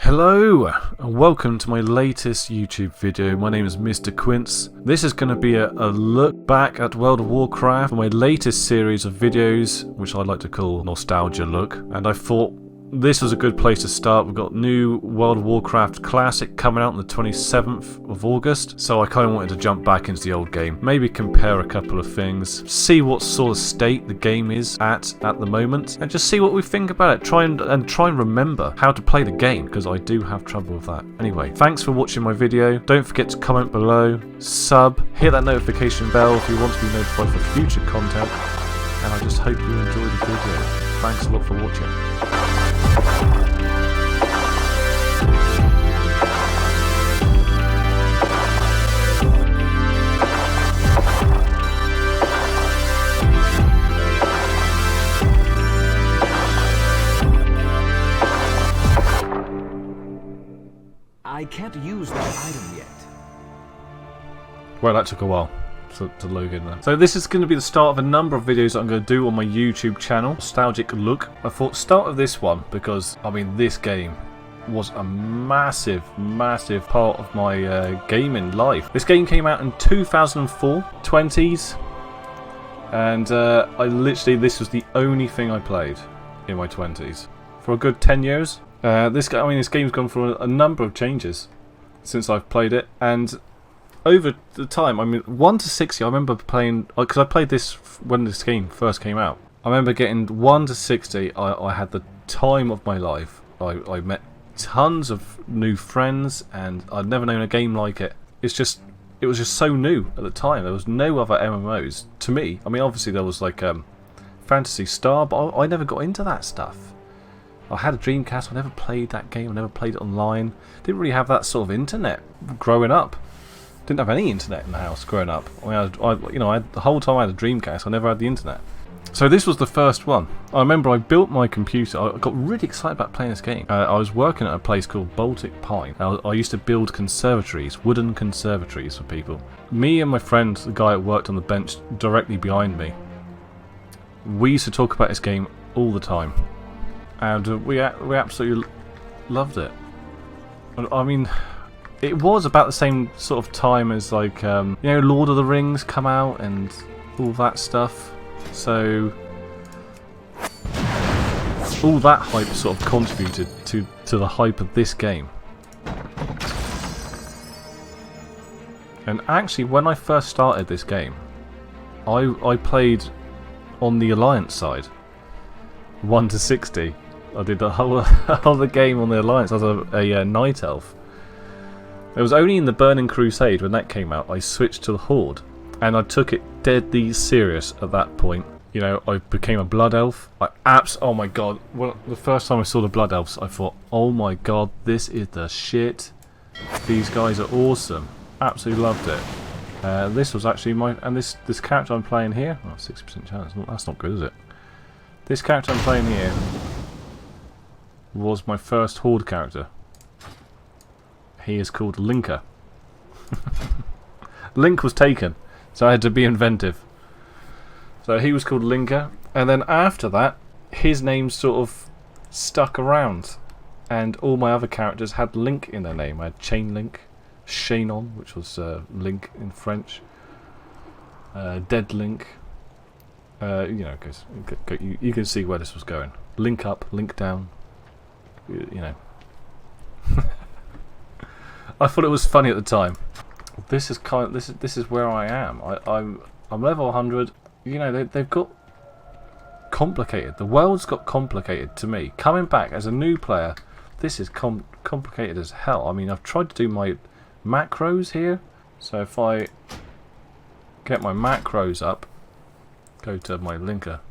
Hello and welcome to my latest YouTube video. My name is Mr. Quince. This is going to be a look back at World of Warcraft, my latest series of videos, which I like to call Nostalgia Look. And I thought this was a good place to start. We've got new World of Warcraft Classic coming out on the 27th of August, so I kind of wanted to jump back into the old game, maybe compare a couple of things, see what sort of state the game is at the moment, and just see what we think about it. Try and remember how to play the game, because I do have trouble with that. Anyway, thanks for watching my video. Don't forget to comment below, sub, hit that notification bell if you want to be notified for future content, and I just hope you enjoy the video. Thanks a lot for watching. I can't use that item yet. Well, that took a while to log in there. So this is going to be the start of a number of videos that I'm going to do on my YouTube channel, Nostalgic Look. I thought start of this one because, I mean, this game was a massive part of my gaming life. This game came out in 2004, 20s, and this was the only thing I played in my 20s for a good 10 years. This game's gone through a number of changes since I've played it, and over the time, 1 to 60, I remember playing, because I played this when this game first came out. I remember getting 1 to 60, I had the time of my life. I met tons of new friends, and I'd never known a game like it. It was just so new at the time. There was no other MMOs to me. I mean, obviously there was like Phantasy Star, but I never got into that stuff. I had a Dreamcast, I never played that game, I never played it online. Didn't really have that sort of internet growing up. Didn't have any internet in the house growing up. The whole time I had a Dreamcast, I never had the internet. So this was the first one. I remember I built my computer, I got really excited about playing this game. I was working at a place called Baltic Pine. I used to build conservatories, wooden conservatories for people. Me and my friend, the guy that worked on the bench directly behind me, we used to talk about this game all the time. And we absolutely loved it. I mean, it was about the same sort of time as like Lord of the Rings come out and all that stuff. So all that hype sort of contributed to the hype of this game. And actually, when I first started this game, I played on the Alliance side, 1 to 60. I did the whole of the game on the Alliance as a Night Elf. It was only in the Burning Crusade, when that came out, I switched to the Horde. And I took it deadly serious at that point. You know, I became a Blood Elf. Oh my god. Well, the first time I saw the Blood Elves, I thought, oh my god, this is the shit. These guys are awesome. Absolutely loved it. This was actually this character I'm playing here, 60% chance, that's not good, is it? This character I'm playing here was my first Horde character. He is called Linker. Link was taken, so I had to be inventive. So he was called Linker, and then after that, his name sort of stuck around, and all my other characters had Link in their name. I had Chain Link, Shainon, which was Link in French, Dead Link. Because you can see where this was going. Link up, Link down. I thought it was funny at the time. This is where I am. I'm level 100. You know, they've got complicated. The world's got complicated to me. Coming back as a new player, this is complicated as hell. I mean, I've tried to do my macros here. So if I get my macros up, go to my Linker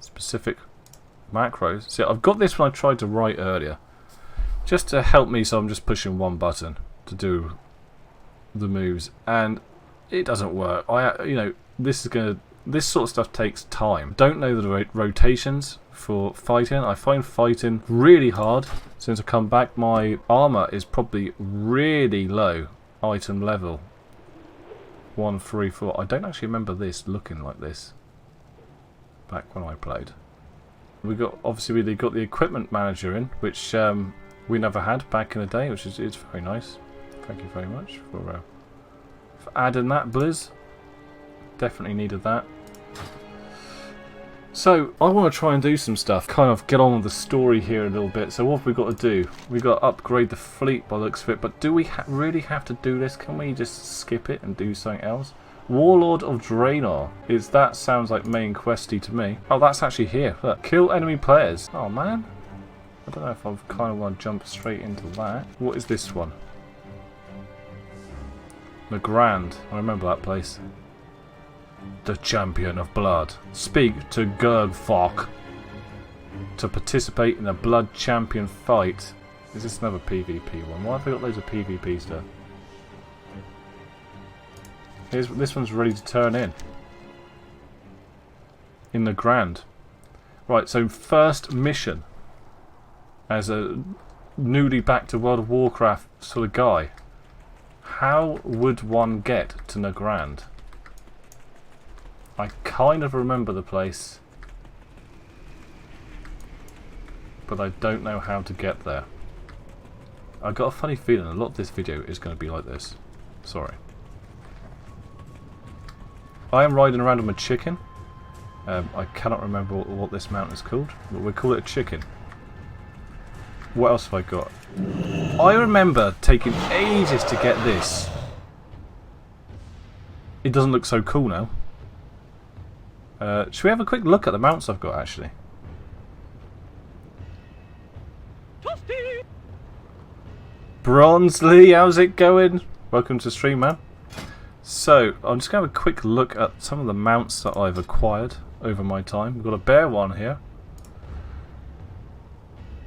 specific macros. See, I've got this one I tried to write earlier, just to help me. So I'm just pushing one button to do the moves, and it doesn't work. This sort of stuff takes time. Don't know the rotations for fighting. I find fighting really hard. Since I've come back, my armor is probably really low item level. 1, 3, 4. I don't actually remember this looking like this back when I played. We got the equipment manager in, which we never had back in the day, which is it's very nice. Thank you very much for adding that, Blizz. Definitely needed that. So, I want to try and do some stuff, kind of get on with the story here a little bit. So what have we got to do? We've got to upgrade the fleet by the looks of it, but do we really have to do this? Can we just skip it and do something else? Warlord of Draenor. That sounds like main questy to me. Oh, that's actually here. Look. Kill enemy players. Oh, man. I don't know if I kind of want to jump straight into that. What is this one? The Grand. I remember that place. The Champion of Blood. Speak to Gurgfok to participate in a Blood Champion fight. Is this another PvP one? Why have I got loads of PvP stuff? This one's ready to turn in. In the Grand. Right, so first mission. As a newly back to World of Warcraft sort of guy. How would one get to Nagrand? I kind of remember the place, but I don't know how to get there. I got a funny feeling a lot of this video is going to be like this. Sorry. I am riding around on a chicken. I cannot remember what this mountain is called, but we'll call it a chicken. What else have I got? I remember taking ages to get this. It doesn't look so cool now. Should we have a quick look at the mounts I've got, actually? Bronsley, how's it going? Welcome to stream, man. So, I'm just going to have a quick look at some of the mounts that I've acquired over my time. We've got a bear one here.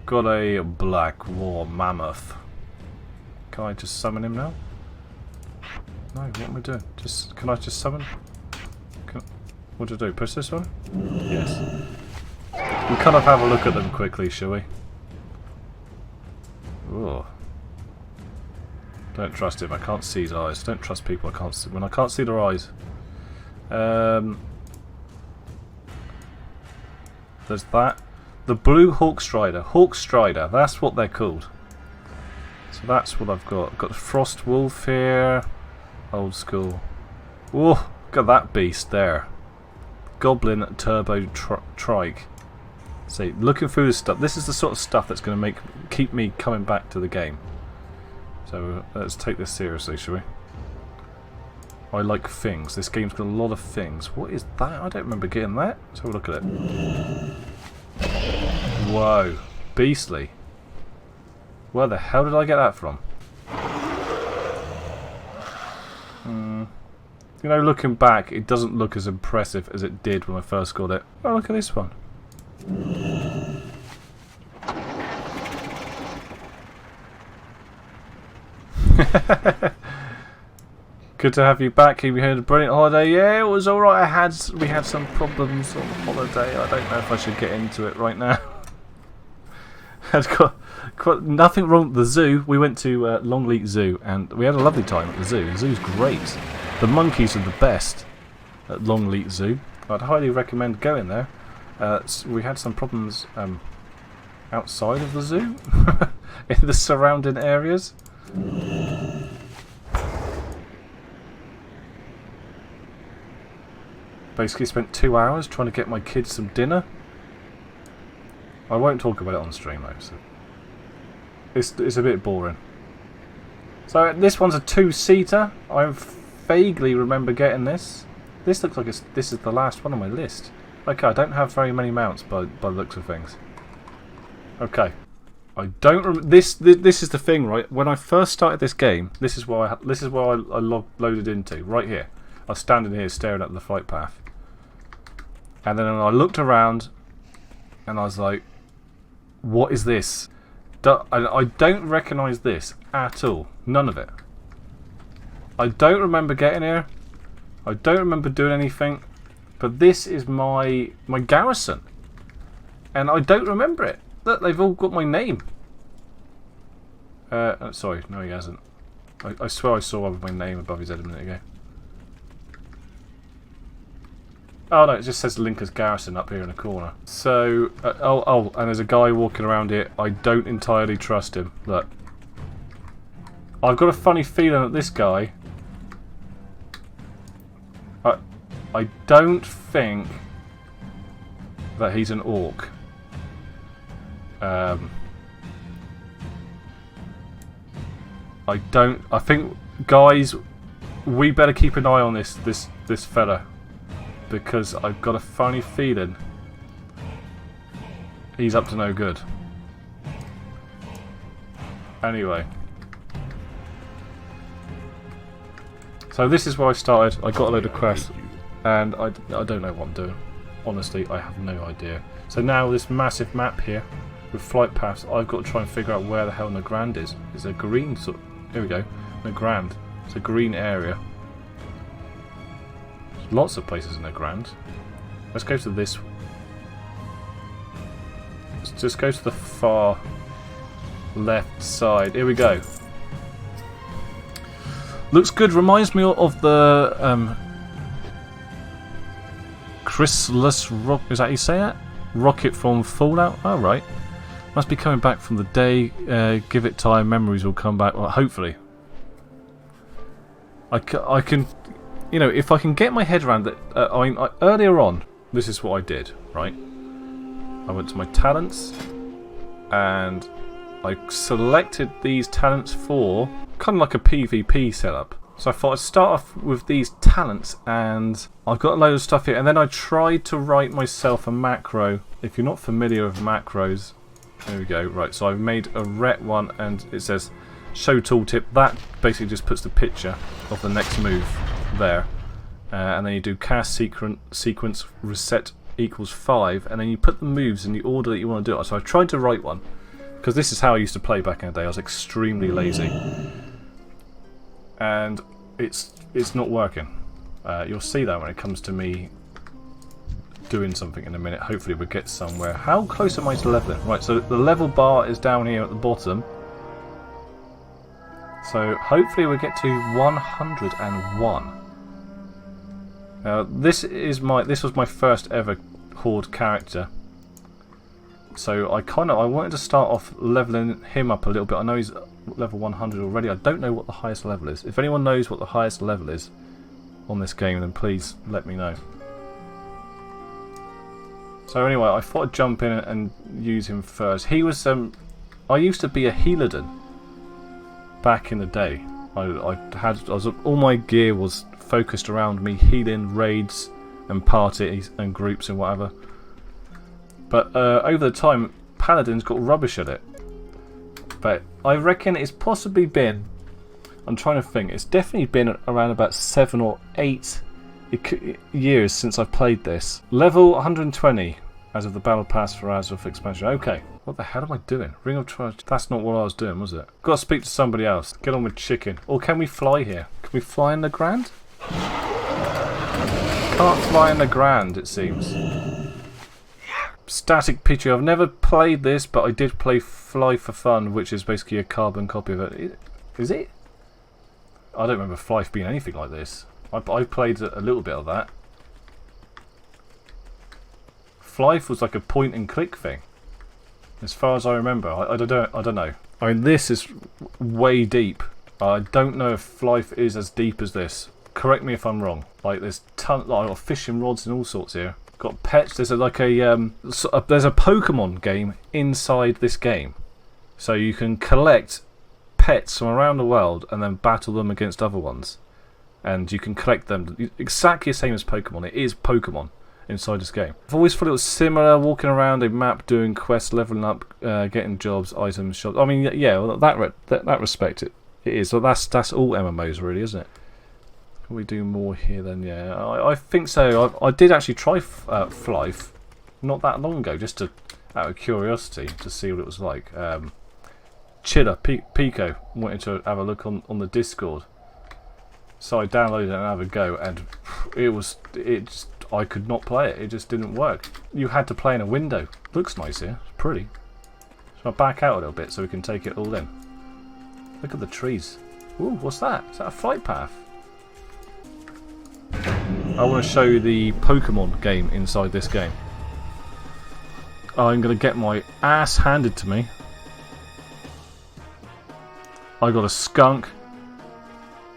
Got a Black War Mammoth. Can I just summon him now? No, what am I doing? Can I just summon? What do I do? Push this one? Yes. We'll kind of have a look at them quickly, shall we? Ooh. Don't trust him. I can't see his eyes. Don't trust people. I can't see when I can't see their eyes. There's that. The Blue Hawkstrider. Hawkstrider. That's what they're called. So that's what I've got. I've got the Frost Wolf here. Old school. Whoa! Look at that beast there. Goblin Turbo Trike. See, looking through this stuff, this is the sort of stuff that's going to keep me coming back to the game. So let's take this seriously, shall we? I like things. This game's got a lot of things. What is that? I don't remember getting that. Let's have a look at it. Whoa. Beastly. Where the hell did I get that from? You know, looking back, it doesn't look as impressive as it did when I first got it. Oh, look at this one. Good to have you back. You had a brilliant holiday. Yeah, it was alright. We had some problems on holiday. I don't know if I should get into it right now. I've got nothing wrong with the zoo. We went to Longleat Zoo and we had a lovely time at the zoo. The zoo's great. The monkeys are the best at Longleat Zoo. I'd highly recommend going there. We had some problems outside of the zoo, in the surrounding areas. Basically spent 2 hours trying to get my kids some dinner. I won't talk about it on stream though, so it's a bit boring. So this one's a two-seater. I vaguely remember getting this. This looks like this is the last one on my list. Okay, I don't have very many mounts by the looks of things. Okay, I don't. This is the thing, right? When I first started this game, this is where I loaded into right here. I was standing here staring at the flight path, and then I looked around, and I was like, "What is this?" I don't recognise this at all. None of it. I don't remember getting here. I don't remember doing anything. But this is my garrison. And I don't remember it. Look, they've all got my name. Sorry, no he hasn't. I swear I saw my name above his head a minute ago. Oh no, it just says Linker's Garrison up here in the corner. So, oh, and there's a guy walking around here. I don't entirely trust him. Look. I've got a funny feeling that this guy... I don't think that he's an orc. I think, guys, we better keep an eye on this fella, because I've got a funny feeling he's up to no good. Anyway, so this is where I started. I got a load of quests, and I don't know what I'm doing. Honestly, I have no idea. So now this massive map here with flight paths, I've got to try and figure out where the hell Nagrand is. It's a green sort. Here we go, Nagrand. It's a green area. There's lots of places in Nagrand. Let's go to this. Let's just go to the far left side. Here we go. Looks good. Reminds me of the Chrysalis rock. Is that how you say that? Rocket from Fallout. Oh right. Must be coming back from the day. Give it time. Memories will come back. Well, hopefully. I can, you know, if I can get my head around that. Earlier on, this is what I did. Right. I went to my talents, and I selected these talents for kind of like a PvP setup. So I thought I'd start off with these talents, and I've got a load of stuff here, and then I tried to write myself a macro. If you're not familiar with macros, there we go. Right, so I've made a ret one, and it says show tooltip. That basically just puts the picture of the next move there, and then you do cast sequence reset equals 5, and then you put the moves in the order that you want to do it. So I tried to write one, because this is how I used to play back in the day. I was extremely lazy, and it's not working. You'll see that when it comes to me doing something in a minute. Hopefully we'll get somewhere. How close am I to leveling? Right, so the level bar is down here at the bottom. So hopefully we'll get to 101. Now this was my first ever Horde character. So I wanted to start off leveling him up a little bit. I know he's level 100 already. I don't know what the highest level is. If anyone knows what the highest level is on this game, then please let me know. So anyway, I thought I'd jump in and use him first. He was I used to be a healerden back in the day. All my gear was focused around me healing raids and parties and groups and whatever. But over the time, Paladins got rubbish at it. But I reckon it's possibly been, I'm trying to think, it's definitely been around about 7 or 8 years since I've played this. Level 120 as of the Battle Pass for Azeroth expansion. Okay, what the hell am I doing? Ring of Trust. That's not what I was doing, was it? Got to speak to somebody else. Get on with chicken. Or can we fly here? Can we fly in the Grand? Can't fly in the Grand, it seems. Static picture. I've never played this, but I did play Fly for Fun, which is basically a carbon copy of it. Is it? I don't remember Fly being anything like this. I played a little bit of that. Fly was like a point and click thing, as far as I remember. I don't know. I mean, this is way deep. I don't know if Fly is as deep as this. Correct me if I'm wrong. Like there's like fishing rods and all sorts here. Got pets. There's there's a Pokemon game inside this game, so you can collect pets from around the world and then battle them against other ones, and you can collect them exactly the same as Pokemon. It is Pokemon inside this game. I've always thought it was similar, walking around a map, doing quests, leveling up, getting jobs, items, shops. I mean, yeah, well, that respect it is. So that's all MMOs really, isn't it? Can we do more here then? Yeah, I think so. I did actually try Fly not that long ago, just out of curiosity to see what it was like. Chiller Pico wanted to have a look on the Discord, so I downloaded it and had a go, and I could not play it. It just didn't work. You had to play in a window. Looks nice here. It's pretty. So I back out a little bit so we can take it all in. Look at the trees. Ooh, what's that? Is that a flight path? I want to show you the Pokemon game inside this game. I'm going to get my ass handed to me. I got a skunk,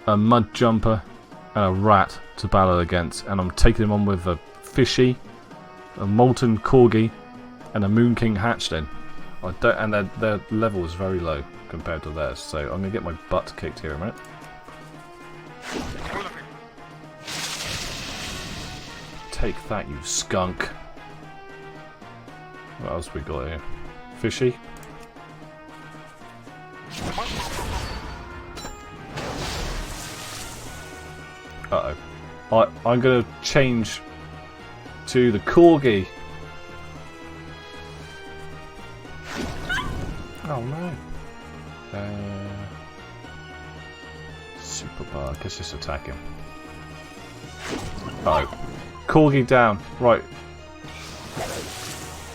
a mud jumper, and a rat to battle against, and I'm taking them on with a fishy, a molten corgi, and a Moon King hatchling. And their level is very low compared to theirs, so I'm going to get my butt kicked here in a minute. Take that, you skunk. What else we got here? Fishy. Uh-oh. I'm going to change to the corgi. Oh no. Super bar. Let's just attack him. Uh-oh. Corgi down. Right.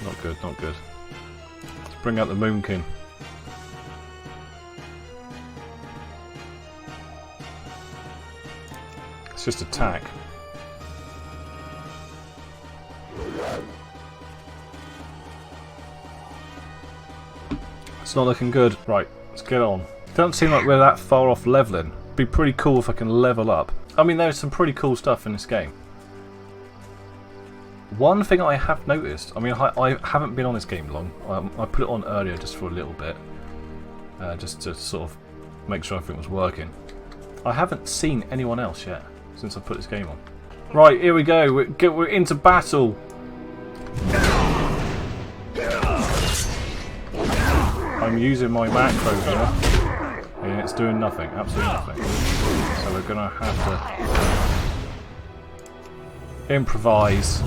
Not good, not good. Let's bring out the Moon King. Let's just attack. It's not looking good. Right, let's get on. It doesn't seem like we're that far off leveling. It'd be pretty cool if I can level up. I mean, there's some pretty cool stuff in this game. One thing I have noticed, I mean, I haven't been on this game long. I put it on earlier just for a little bit. Just to sort of make sure everything was working. I haven't seen anyone else yet since I put this game on. Right, here we go. We're into battle. I'm using my macro here, and it's doing nothing, absolutely nothing. So we're gonna have to improvise.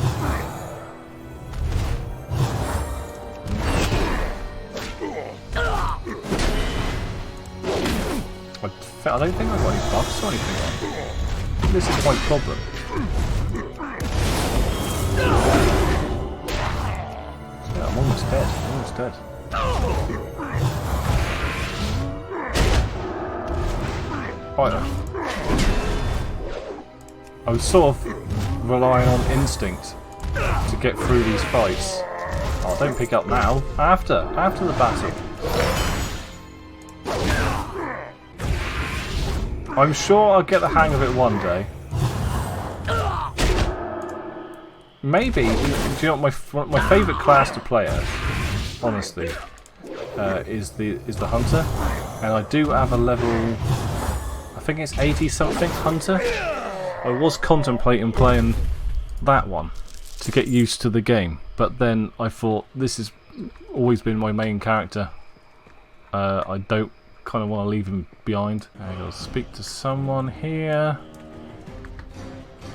I don't think I've got any buffs or anything on. This is my problem. Yeah, I'm almost dead. I'm almost dead. Right. I was sort of relying on instinct to get through these fights. Oh, don't pick up now. After the battle. I'm sure I'll get the hang of it one day. Maybe. Do you know what my favourite class to play as? Honestly, is the hunter, and I do have a level. I think it's 80 something hunter. I was contemplating playing that one to get used to the game, but then I thought this has always been my main character. I don't kind of want to leave him behind. I gotta speak to someone here.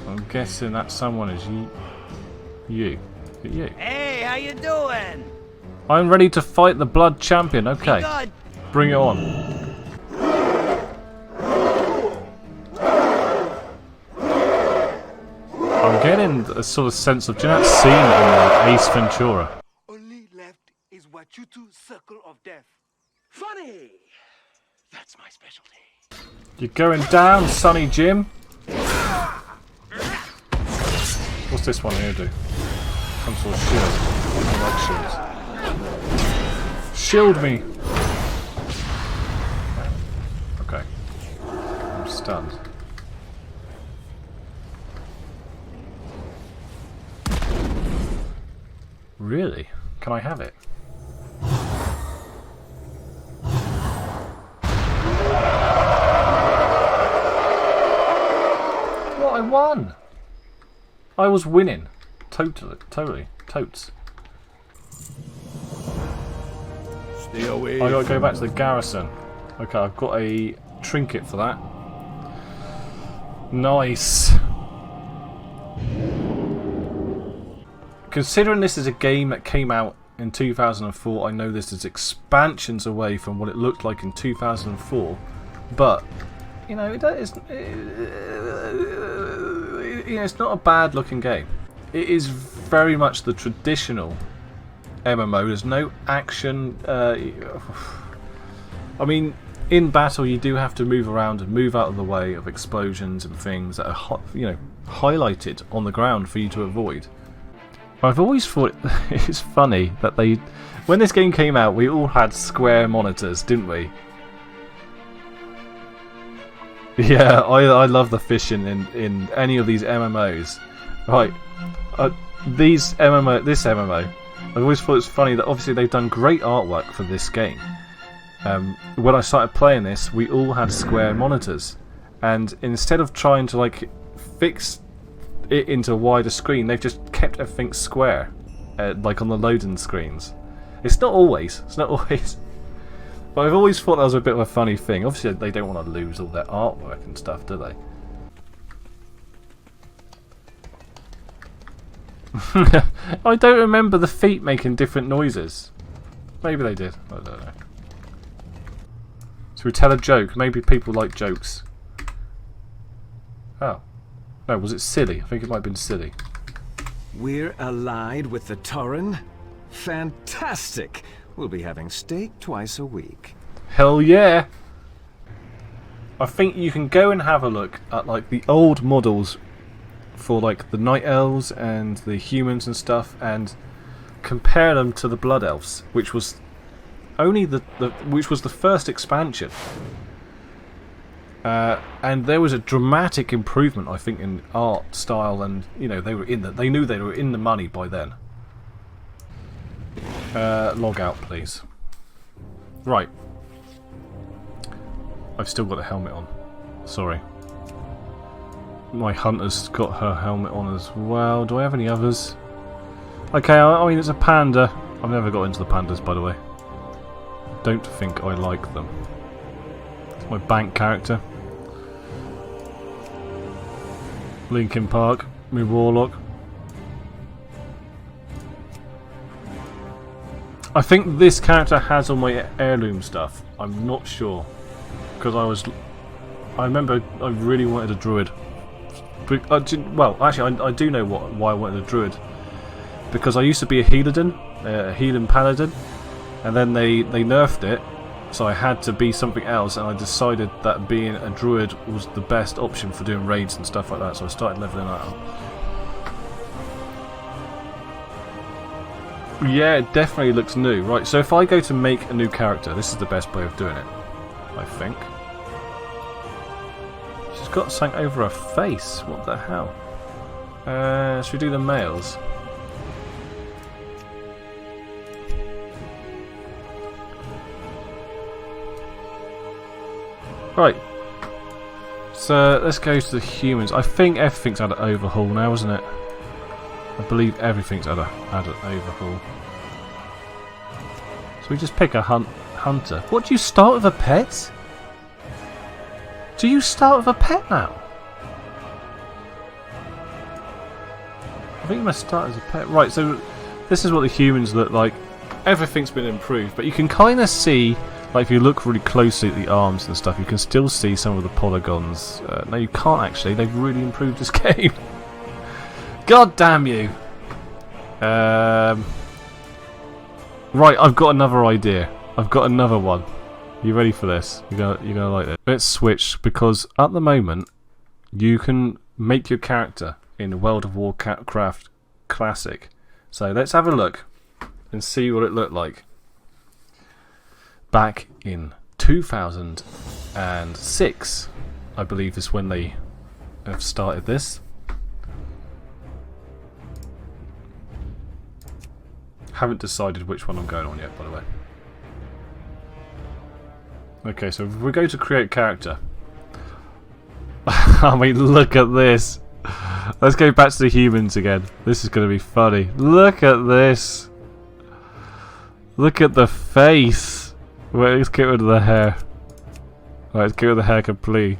I'm guessing that someone is you. You. Hey, how you doing? I'm ready to fight the Blood Champion. Okay, bring it on. I'm getting a sort of sense of, do you know that scene in Ace Ventura? Only left is what you two circle of death. Funny! That's my specialty. You're going down, Sonny Jim. What's this one here do? Some sort of shield. I like shields. Shield me! Okay. I'm stunned. Really? Can I have it? What? I won! I was winning. Totally. Totes. Stay away. I gotta go back to the garrison. Okay, I've got a trinket for that. Nice. Considering this is a game that came out in 2004, I know this is expansions away from what it looked like in 2004, but you know, it's not a bad looking game. It is very much the traditional MMO. There's no action. I mean, in battle you do have to move around and move out of the way of explosions and things that are highlighted on the ground for you to avoid. I've always thought it's funny that when this game came out, we all had square monitors, didn't we? Yeah, I love the fishing in any of these MMOs. Right, this MMO, I've always thought it's funny that obviously they've done great artwork for this game. When I started playing this, we all had square monitors, and instead of trying to like fix it into a wider screen, they've just kept everything square, like on the loading screens. It's not always, but I've always thought that was a bit of a funny thing. Obviously they don't want to lose all their artwork and stuff, do they? I don't remember the feet making different noises. Maybe they did, I don't know. So we tell a joke, maybe people like jokes. Oh. No, was it silly? I think it might have been silly. We're allied with the Tauren? Fantastic! We'll be having steak twice a week. Hell yeah! I think you can go and have a look at like the old models for like the Night Elves and the humans and stuff, and compare them to the Blood Elves, which was only which was the first expansion. And there was a dramatic improvement, I think, in art style, and you know they knew they were in the money by then. Log out, please. Right. I've still got the helmet on. Sorry. My hunter's got her helmet on as well. Do I have any others? Okay, I mean it's a panda. I've never got into the pandas, by the way. Don't think I like them. It's my bank character. Linkin Park, my warlock. I think this character has all my heirloom stuff. I'm not sure, because I remember I really wanted a druid. Well, actually, I do know why I wanted a druid, because I used to be a healing paladin, and then they nerfed it. So I had to be something else, and I decided that being a druid was the best option for doing raids and stuff like that, so I started leveling that up. Yeah, it definitely looks new. Right, so if I go to make a new character, this is the best way of doing it, I think. She's got something over her face, what the hell? Should we do the males? Right, so let's go to the humans. I think everything's had an overhaul now, isn't it? I believe everything's had an overhaul. So we just pick a hunter. What, do you start with a pet? Do you start with a pet now? I think you must start as a pet. Right, so this is what the humans look like. Everything's been improved, but you can kind of see, like if you look really closely at the arms and stuff, you can still see some of the polygons. No, you can't actually. They've really improved this game. God damn you! Right, I've got another idea. I've got another one. You ready for this? You're gonna like this. Let's switch, because at the moment you can make your character in World of Warcraft Classic. So let's have a look and see what it looked like back in 2006. I believe is when they have started this. Haven't decided which one I'm going on yet, by the way. Okay, so if we go to create character. I mean, look at this. Let's go back to the humans again. This is going to be funny. Look at this. Look at the face. Wait, let's get rid of the hair. Right, let's get rid of the hair completely.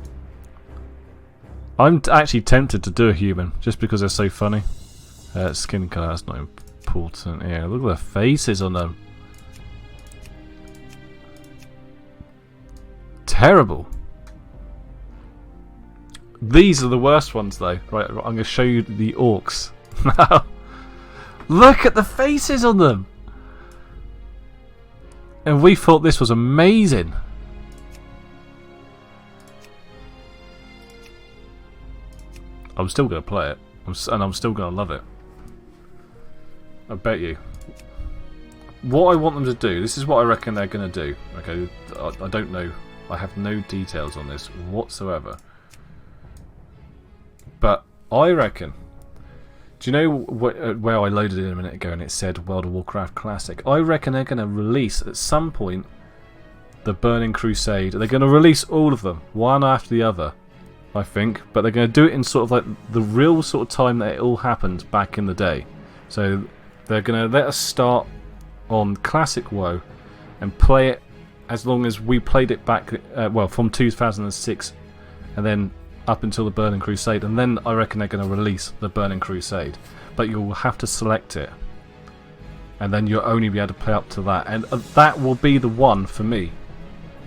I'm actually tempted to do a human, just because they're so funny. Skin colour, that's not important. Yeah, look at the faces on them. Terrible. These are the worst ones though. Right, I'm going to show you the orcs. Look at the faces on them. And we thought this was amazing. I'm still going to play it, and I'm still going to love it. I bet you. What I want them to do, this is what I reckon they're going to do. Okay, I don't know. I have no details on this whatsoever. But I reckon... Do you know where I loaded it a minute ago and it said World of Warcraft Classic? I reckon they're going to release at some point the Burning Crusade. They're going to release all of them, one after the other, I think. But they're going to do it in sort of like the real sort of time that it all happened back in the day. So they're going to let us start on Classic WoW and play it as long as we played it back, well, from 2006 and then up until the Burning Crusade, and then I reckon they're going to release the Burning Crusade, but you'll have to select it, and then you'll only be able to play up to that, and that will be the one for me.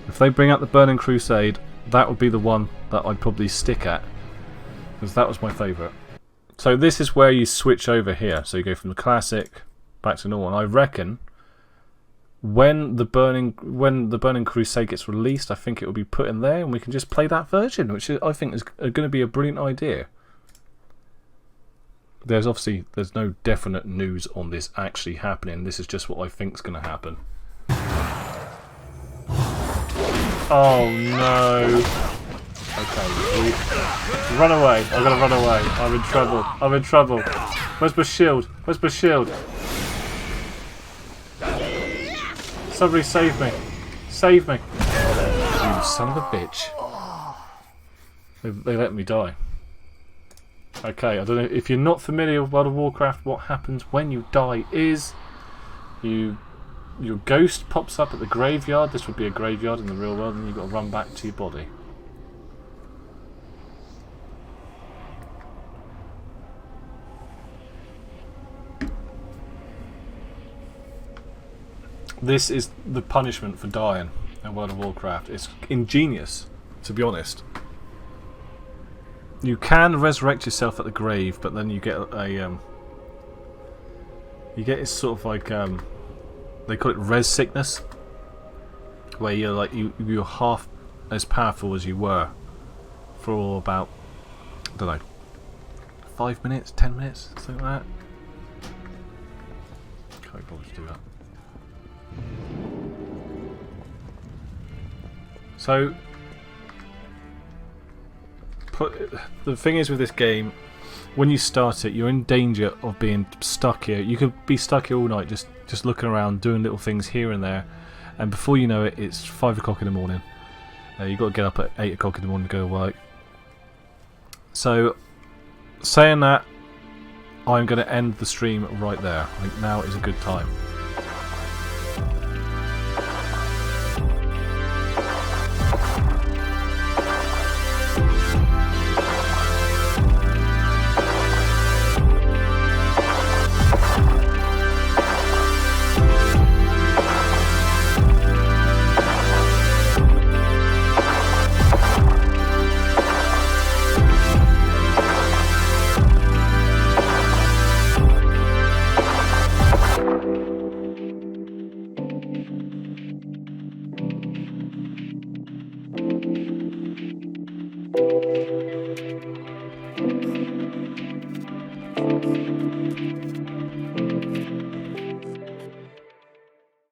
If they bring out the Burning Crusade, that would be the one that I'd probably stick at, because that was my favourite. So this is where you switch over here, so you go from the Classic back to normal, and I reckon when the Burning Crusade gets released, I think it will be put in there, and we can just play that version, which I think is going to be a brilliant idea. There's no definite news on this actually happening. This is just what I think is going to happen. Oh no! Okay, run away! I'm gonna run away. I'm in trouble. I'm in trouble. Where's my shield? Where's my shield? Somebody save me. Save me. You son of a bitch. They let me die. Okay, I don't know if you're not familiar with World of Warcraft, what happens when you die is your ghost pops up at the graveyard. This would be a graveyard in the real world, and you've got to run back to your body. This is the punishment for dying in World of Warcraft. It's ingenious, to be honest. You can resurrect yourself at the grave, but then you get it's sort of like they call it res sickness, where you're like you're half as powerful as you were for about, I don't know, 5 minutes, 10 minutes, something like that. Can't bother to do that. So, the thing is with this game, when you start it, you're in danger of being stuck here. You could be stuck here all night, just looking around, doing little things here and there, and before you know it, it's 5 o'clock in the morning. You've got to get up at 8 o'clock in the morning to go to work. So, saying that, I'm going to end the stream right there. I think now is a good time.